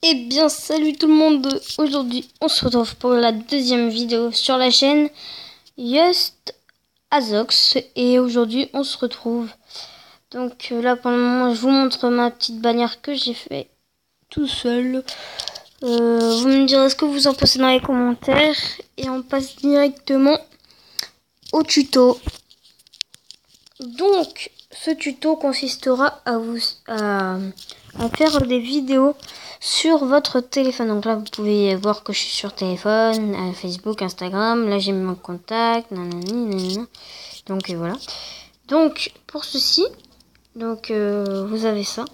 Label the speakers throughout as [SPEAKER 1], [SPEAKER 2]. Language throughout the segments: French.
[SPEAKER 1] Eh bien, salut tout le monde. Aujourd'hui, on se retrouve pour la deuxième vidéo sur la chaîne Just Azox. Et aujourd'hui, on se retrouve. Donc là, pour le moment, je vous montre ma petite bannière que j'ai fait tout seul. Vous me direz ce que vous en pensez dans les commentaires. Et on passe directement au tuto. Donc, ce tuto consistera à faire des vidéos sur votre téléphone. Donc là, vous pouvez voir que je suis sur téléphone, Facebook, Instagram. Là, j'ai mis mon contact. Nanana. Donc voilà. Donc pour ceci, vous avez ça.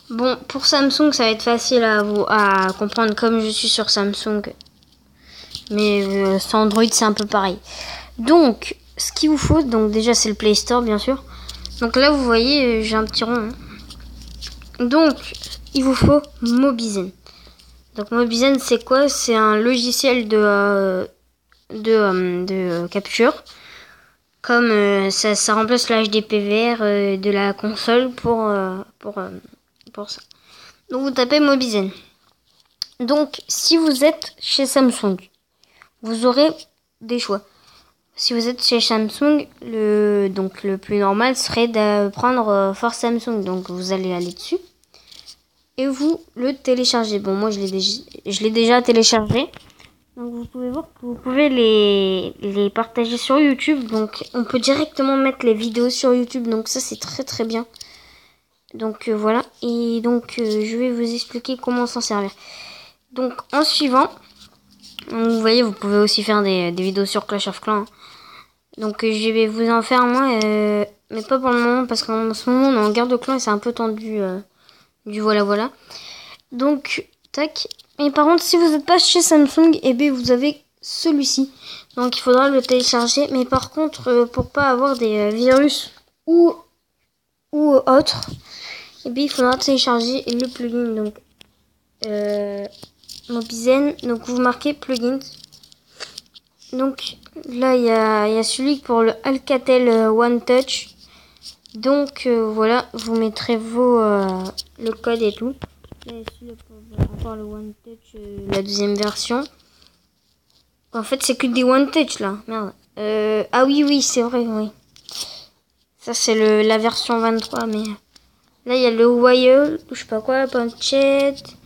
[SPEAKER 1] Bon, pour Samsung, ça va être facile à comprendre comme je suis sur Samsung. Mais sur Android, c'est un peu pareil. Donc, ce qu'il vous faut, donc déjà, c'est le Play Store, bien sûr. Donc là, vous voyez, j'ai un petit rond. Donc, il vous faut Mobizen. Donc Mobizen, c'est quoi? C'est un logiciel de capture. Comme ça remplace le HDPVR de la console pour ça. Donc vous tapez Mobizen. Donc si vous êtes chez Samsung, vous aurez des choix. Si vous êtes chez Samsung, le plus normal serait de prendre Force Samsung. Donc vous allez aller dessus et vous le téléchargez. Bon, moi je l'ai déjà téléchargé. Donc vous pouvez voir que vous pouvez les partager sur YouTube. Donc on peut directement mettre les vidéos sur YouTube. Donc ça c'est très très bien. Donc voilà. Et donc je vais vous expliquer comment s'en servir. Donc en suivant, vous voyez, vous pouvez aussi faire des vidéos sur Clash of Clans. Donc je vais vous en faire moi, mais pas pour le moment parce qu'en ce moment on est en guerre de clans et c'est un peu tendu du voilà. Donc tac. Et par contre si vous n'êtes pas chez Samsung, et bien vous avez celui-ci. Donc il faudra le télécharger. Mais par contre pour pas avoir des virus ou autre, et bien il faudra télécharger le plugin. Donc Mobizen. Donc vous marquez plugins. Donc là il y a celui pour le Alcatel One Touch. Donc voilà, vous mettrez le code et tout. Là celui pour encore le One Touch, la deuxième version. En fait c'est que des One Touch là, merde. Ah oui c'est vrai, oui. Ça c'est la version 23, mais là il y a le Wire, je sais pas quoi, Punchette,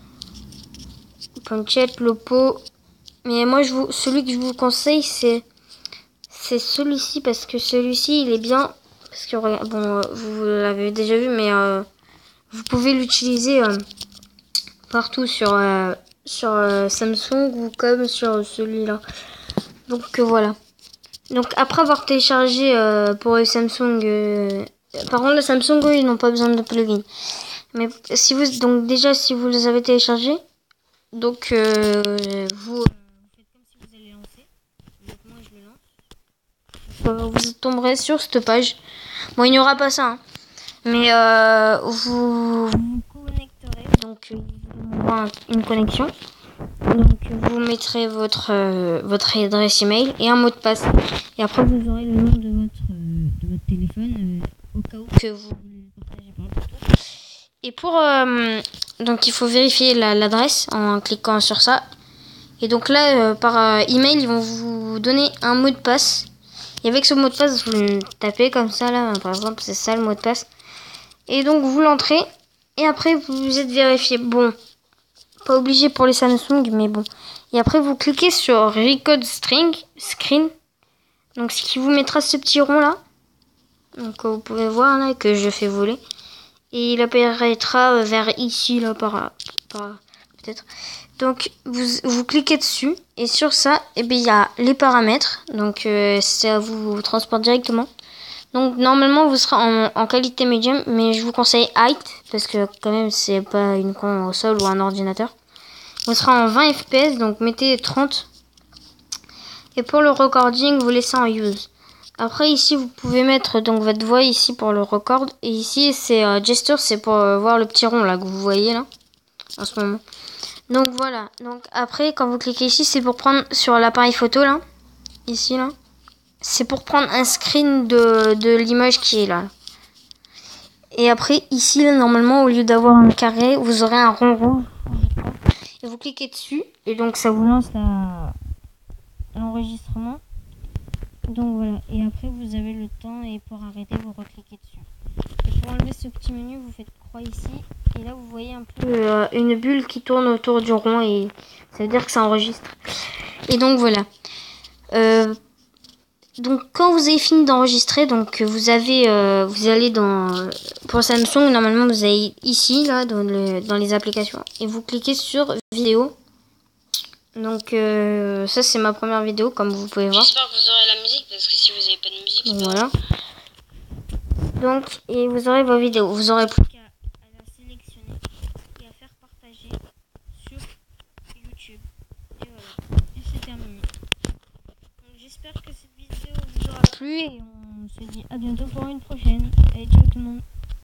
[SPEAKER 1] Lopo. Mais moi celui que je vous conseille c'est celui-ci parce que celui-ci il est bien parce que bon vous l'avez déjà vu mais vous pouvez l'utiliser partout sur Samsung ou comme sur celui-là. Donc voilà. Donc après avoir téléchargé pour les Samsung, par contre les Samsung eux, ils n'ont pas besoin de plugin. Mais si vous si vous les avez téléchargés, donc vous faites comme si vous allez lancer. Donc moi je le lance. Vous tomberez sur cette page. Bon, il n'y aura pas ça, hein. Mais vous connecterez. Donc il vous aura une connexion. Donc vous mettrez votre adresse email et un mot de passe. Et après vous aurez le nom de votre téléphone au cas où que vous le partagez pas. Et donc il faut vérifier l'adresse en cliquant sur ça. Et donc là par email ils vont vous donner un mot de passe. Et avec ce mot de passe vous le tapez comme ça là, par exemple c'est ça le mot de passe. Et donc vous l'entrez et après vous êtes vérifié. Bon, pas obligé pour les Samsung, mais bon. Et après vous cliquez sur Record Screen. Donc ce qui vous mettra ce petit rond là. Donc vous pouvez voir là que je fais voler. Et il apparaîtra vers ici là par peut-être. Donc vous cliquez dessus et sur ça, et bien il y a les paramètres. Donc ça vous transporte directement. Donc normalement vous serez en qualité médium, mais je vous conseille height parce que quand même c'est pas une console ou un ordinateur. Vous serez en 20 fps, donc mettez 30. Et pour le recording, vous laissez en use. Après ici vous pouvez mettre donc votre voix ici pour le record. Et ici c'est gesture, c'est pour voir le petit rond là que vous voyez là en ce moment. Donc voilà. Donc après quand vous cliquez ici, c'est pour prendre sur l'appareil photo là. Ici là. C'est pour prendre un screen de l'image qui est là. Et après, ici, là, normalement, au lieu d'avoir un carré, vous aurez un rond rouge. Et vous cliquez dessus. Et donc, ça vous lance l'enregistrement. Donc voilà. Et après, vous avez le temps. Et pour arrêter, vous recliquez dessus. Et pour enlever ce petit menu, vous faites croix ici. Et là, vous voyez un peu une bulle qui tourne autour du rond. Et ça veut dire que ça enregistre. Et donc, voilà. Donc quand vous avez fini d'enregistrer, donc vous allez pour Samsung, normalement vous allez ici là dans les applications et vous cliquez sur vidéo. Donc ça c'est ma première vidéo comme vous pouvez voir.
[SPEAKER 2] J'espère que vous aurez la musique parce que si vous n'avez pas de musique,
[SPEAKER 1] Donc, voilà. Donc et vous aurez vos vidéos. Vous aurez plus qu'à la sélectionner et à faire partager sur YouTube. Et voilà. Et c'est terminé. Donc j'espère que cette vidéo vous aura plu et on se dit à bientôt pour une prochaine. Allez, ciao tout le monde.